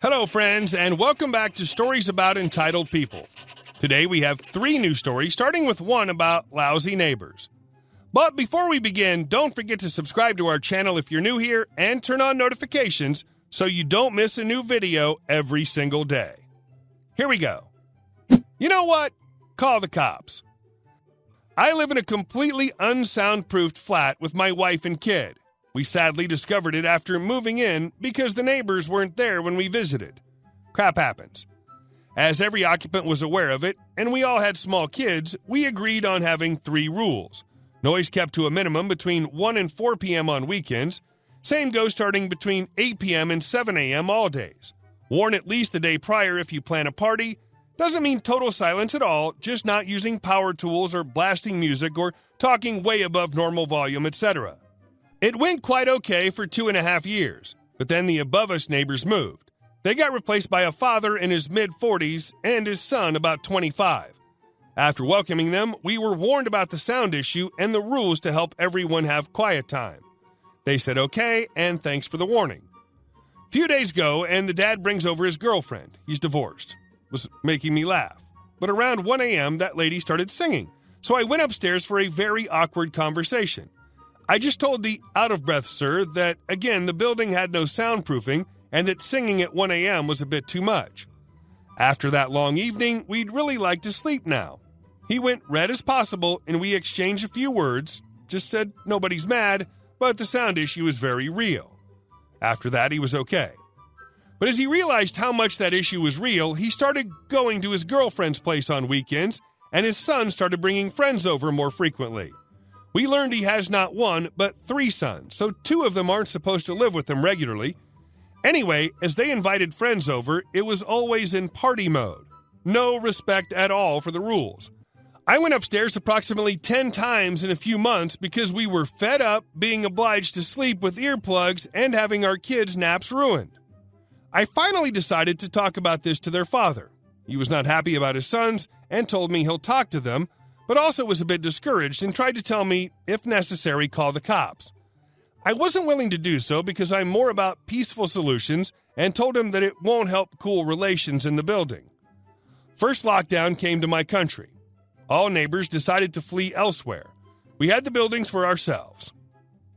Hello, friends, and welcome back to Stories About Entitled People. Today we have 3 new stories, starting with one about lousy neighbors. But before we begin, don't forget to subscribe to our channel if you're new here and turn on notifications so you don't miss a new video every single day. Here we go. You know what? Call the cops. I live in a completely unsoundproofed flat with my wife and kid. We sadly discovered it after moving in because the neighbors weren't there when we visited. Crap happens. As every occupant was aware of it, and we all had small kids, we agreed on having 3 rules. Noise kept to a minimum between 1 and 4 p.m. on weekends. Same goes starting between 8 p.m. and 7 a.m. all days. Warn at least the day prior if you plan a party. Doesn't mean total silence at all, just not using power tools or blasting music or talking way above normal volume, etc. It went quite okay for 2.5 years, but then the above us neighbors moved. They got replaced by a father in his mid-40s and his son about 25. After welcoming them, we were warned about the sound issue and the rules to help everyone have quiet time. They said okay, and thanks for the warning. Few days go, and the dad brings over his girlfriend. He's divorced. Was making me laugh. But around 1 a.m., that lady started singing, so I went upstairs for a very awkward conversation. I just told the out-of-breath sir that, again, the building had no soundproofing and that singing at 1 a.m. was a bit too much. After that long evening, we'd really like to sleep now. He went red as possible and we exchanged a few words, just said nobody's mad, but the sound issue is very real. After that, he was okay. But as he realized how much that issue was real, he started going to his girlfriend's place on weekends, and his son started bringing friends over more frequently. We learned he has not 1, but 3 sons, so 2 of them aren't supposed to live with him regularly. Anyway, as they invited friends over, it was always in party mode. No respect at all for the rules. I went upstairs approximately 10 times in a few months because we were fed up being obliged to sleep with earplugs and having our kids' naps ruined. I finally decided to talk about this to their father. He was not happy about his sons and told me he'll talk to them, but also was a bit discouraged and tried to tell me, if necessary, call the cops. I wasn't willing to do so because I'm more about peaceful solutions and told him that it won't help cool relations in the building. First lockdown came to my country. All neighbors decided to flee elsewhere. We had the buildings for ourselves.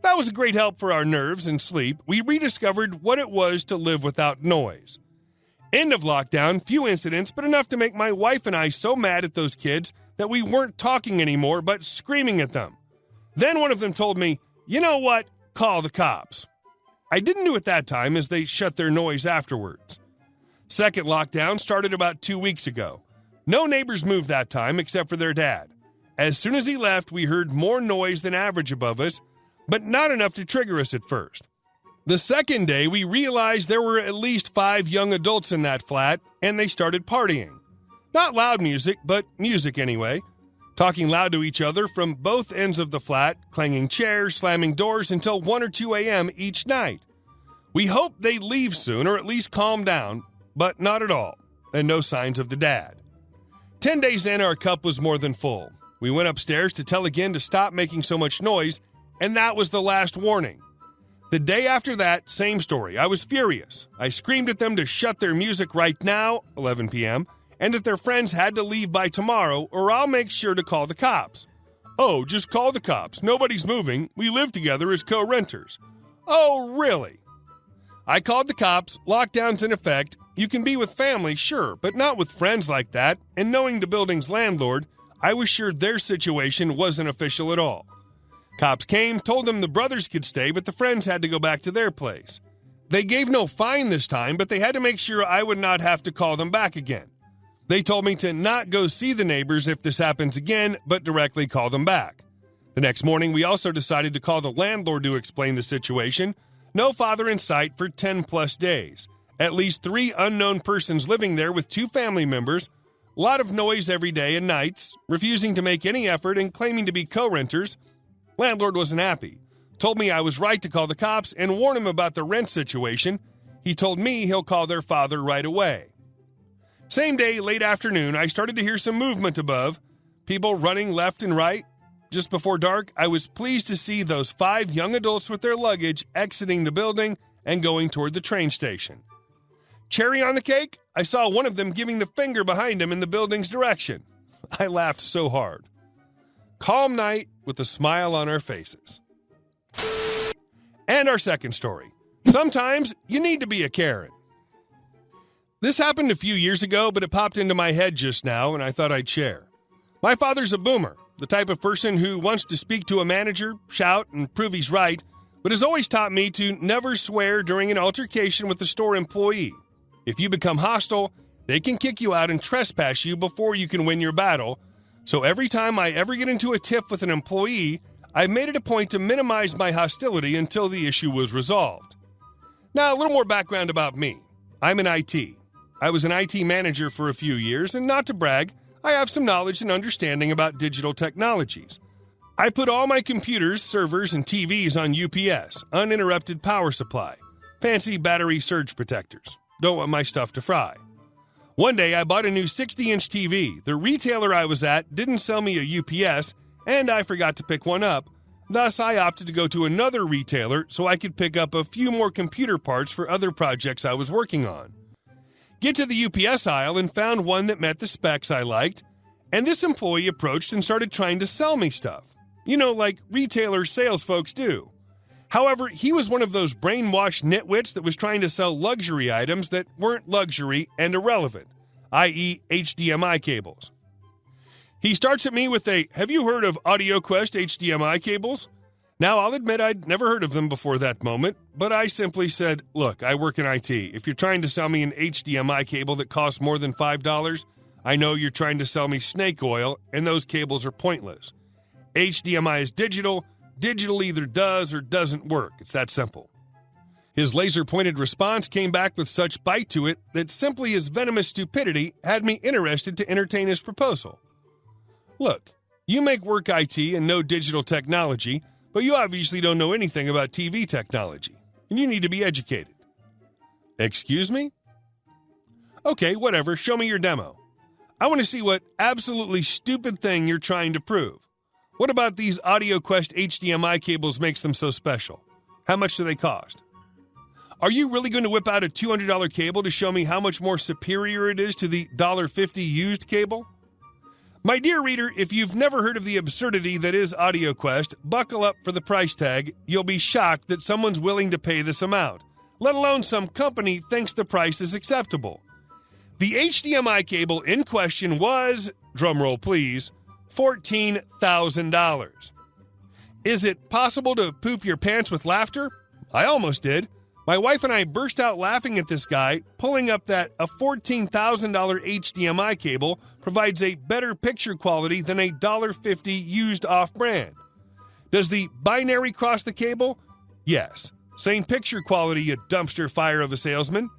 That was a great help for our nerves and sleep. We rediscovered what it was to live without noise. End of lockdown, few incidents, but enough to make my wife and I so mad at those kids that we weren't talking anymore but screaming at them. Then one of them told me, "You know what? Call the cops." I didn't do it that time as they shut their noise afterwards. Second lockdown started about 2 weeks ago. No neighbors moved that time except for their dad. As soon as he left, we heard more noise than average above us, but not enough to trigger us at first. The second day, we realized there were at least 5 young adults in that flat, and they started partying. Not loud music, but music anyway. Talking loud to each other from both ends of the flat, clanging chairs, slamming doors until 1 or 2 a.m. each night. We hoped they'd leave soon or at least calm down, but not at all, and no signs of the dad. 10 days in, our cup was more than full. We went upstairs to tell again to stop making so much noise, and that was the last warning. The day after that, same story. I was furious. I screamed at them to shut their music right now, 11 p.m., and that their friends had to leave by tomorrow or I'll make sure to call the cops. "Oh, just call the cops. Nobody's moving. We live together as co-renters." "Oh, really?" I called the cops. Lockdown's in effect. You can be with family, sure, but not with friends like that. And knowing the building's landlord, I was sure their situation wasn't official at all. Cops came, told them the brothers could stay, but the friends had to go back to their place. They gave no fine this time, but they had to make sure I would not have to call them back again. They told me to not go see the neighbors if this happens again, but directly call them back. The next morning, we also decided to call the landlord to explain the situation. No father in sight for 10-plus days. At least 3 unknown persons living there with 2 family members. A lot of noise every day and nights. Refusing to make any effort and claiming to be co-renters. Landlord wasn't happy. Told me I was right to call the cops and warn him about the rent situation. He told me he'll call their father right away. Same day, late afternoon, I started to hear some movement above. People running left and right. Just before dark, I was pleased to see those 5 young adults with their luggage exiting the building and going toward the train station. Cherry on the cake? I saw one of them giving the finger behind him in the building's direction. I laughed so hard. Calm night with a smile on our faces. And our second story. Sometimes you need to be a Karen. This happened a few years ago, but it popped into my head just now, and I thought I'd share. My father's a boomer, the type of person who wants to speak to a manager, shout, and prove he's right, but has always taught me to never swear during an altercation with a store employee. If you become hostile, they can kick you out and trespass you before you can win your battle. So every time I ever get into a tiff with an employee, I've made it a point to minimize my hostility until the issue was resolved. Now, a little more background about me. I'm in IT. I was an IT manager for a few years, and not to brag, I have some knowledge and understanding about digital technologies. I put all my computers, servers, and TVs on UPS, uninterrupted power supply, fancy battery surge protectors. Don't want my stuff to fry. One day, I bought a new 60-inch TV. The retailer I was at didn't sell me a UPS, and I forgot to pick one up. Thus, I opted to go to another retailer so I could pick up a few more computer parts for other projects I was working on. Get to the UPS aisle and found one that met the specs I liked, and this employee approached and started trying to sell me stuff. You know, like retailer sales folks do. However, he was one of those brainwashed nitwits that was trying to sell luxury items that weren't luxury and irrelevant, i.e. HDMI cables. He starts at me with a, "Have you heard of AudioQuest HDMI cables?" Now, I'll admit I'd never heard of them before that moment, but I simply said, "Look, I work in IT. If you're trying to sell me an HDMI cable that costs more than $5, I know you're trying to sell me snake oil, and those cables are pointless. HDMI is digital. Digital either does or doesn't work. It's that simple." His laser-pointed response came back with such bite to it that simply his venomous stupidity had me interested to entertain his proposal. "Look, you make work IT and know digital technology, but you obviously don't know anything about TV technology, and you need to be educated." "Excuse me?" "Okay, whatever, show me your demo. I want to see what absolutely stupid thing you're trying to prove. What about these AudioQuest HDMI cables makes them so special? How much do they cost? Are you really going to whip out a $200 cable to show me how much more superior it is to the $1.50 used cable?" My dear reader, if you've never heard of the absurdity that is AudioQuest, buckle up for the price tag. You'll be shocked that someone's willing to pay this amount, let alone some company thinks the price is acceptable. The HDMI cable in question was, drumroll please, $14,000. Is it possible to poop your pants with laughter? I almost did. My wife and I burst out laughing at this guy, pulling up that a $14,000 HDMI cable provides a better picture quality than a $1.50 used off-brand. Does the binary cross the cable? Yes. Same picture quality, you dumpster fire of a salesman.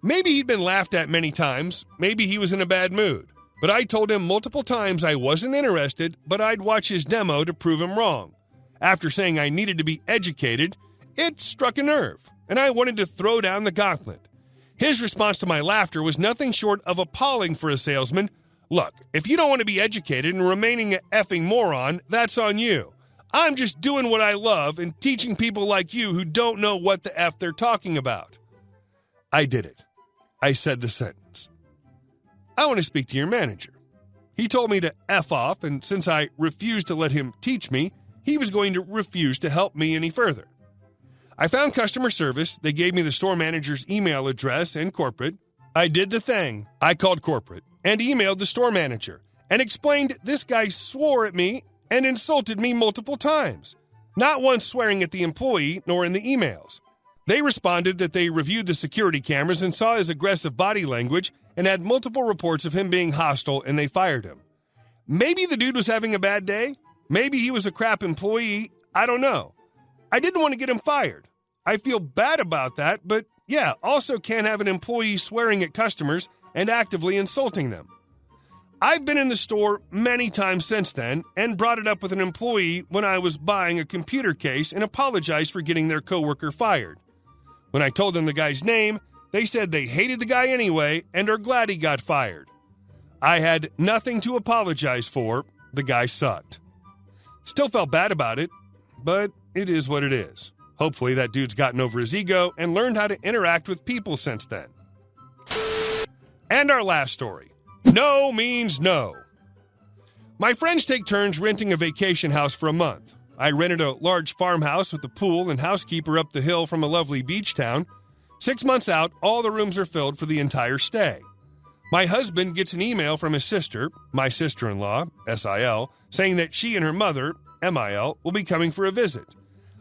Maybe he'd been laughed at many times. Maybe he was in a bad mood. But I told him multiple times I wasn't interested, but I'd watch his demo to prove him wrong. After saying I needed to be educated, it struck a nerve, and I wanted to throw down the gauntlet. His response to my laughter was nothing short of appalling for a salesman. "Look, if you don't want to be educated and remaining an effing moron, that's on you. I'm just doing what I love and teaching people like you who don't know what the F they're talking about." I did it. I said the sentence. "I want to speak to your manager." He told me to F off, and since I refused to let him teach me, he was going to refuse to help me any further. I found customer service. They gave me the store manager's email address and corporate. I did the thing. I called corporate and emailed the store manager and explained this guy swore at me and insulted me multiple times, not once swearing at the employee nor in the emails. They responded that they reviewed the security cameras and saw his aggressive body language and had multiple reports of him being hostile, and they fired him. Maybe the dude was having a bad day. Maybe he was a crap employee. I don't know. I didn't want to get him fired. I feel bad about that, but yeah, also can't have an employee swearing at customers and actively insulting them. I've been in the store many times since then and brought it up with an employee when I was buying a computer case and apologized for getting their coworker fired. When I told them the guy's name, they said they hated the guy anyway and are glad he got fired. I had nothing to apologize for. The guy sucked. Still felt bad about it, but it is what it is. Hopefully that dude's gotten over his ego and learned how to interact with people since then. And our last story. No means no. My friends take turns renting a vacation house for a month. I rented a large farmhouse with a pool and housekeeper up the hill from a lovely beach town. 6 months out, all the rooms are filled for the entire stay. My husband gets an email from his sister, my sister-in-law, SIL, saying that she and her mother, MIL, will be coming for a visit.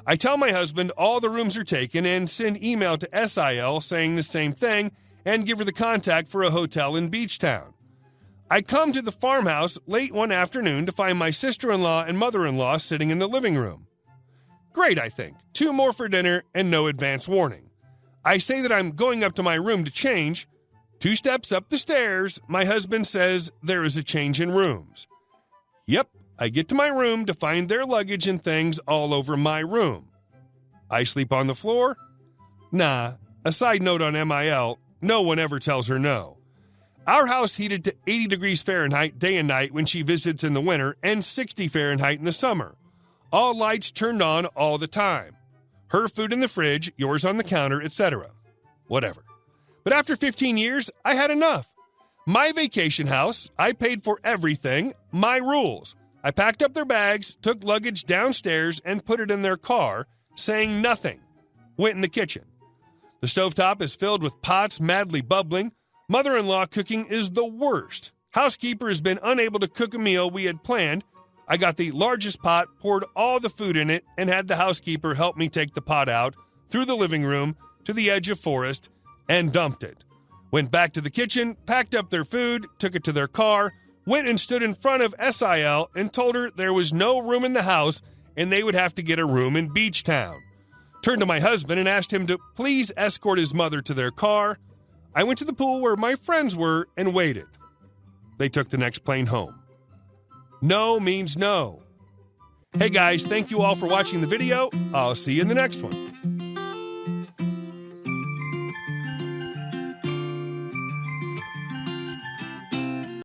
I tell my husband all the rooms are taken and send email to SIL saying the same thing and give her the contact for a hotel in Beach Town. I come to the farmhouse late one afternoon to find my sister-in-law and mother-in-law sitting in the living room. Great, I think. 2 more for dinner and no advance warning. I say that I'm going up to my room to change. 2 steps up the stairs, my husband says there is a change in rooms. Yep, I get to my room to find their luggage and things all over my room. I sleep on the floor? Nah, a side note on MIL, no one ever tells her no. Our house heated to 80 degrees Fahrenheit day and night when she visits in the winter and 60 Fahrenheit in the summer. All lights turned on all the time. Her food in the fridge, yours on the counter, etc. Whatever. But after 15 years, I had enough. My vacation house, I paid for everything, my rules. I packed up their bags, took luggage downstairs, and put it in their car, saying nothing. Went in the kitchen. The stovetop is filled with pots madly bubbling. Mother-in-law cooking is the worst. Housekeeper has been unable to cook a meal we had planned. I got the largest pot, poured all the food in it, and had the housekeeper help me take the pot out, through the living room, to the edge of forest, and dumped it. Went back to the kitchen, packed up their food, took it to their car, went and stood in front of SIL and told her there was no room in the house and they would have to get a room in Beach Town. Turned to my husband and asked him to please escort his mother to their car. I went to the pool where my friends were and waited. They took the next plane home. No means no. Hey guys, thank you all for watching the video. I'll see you in the next one.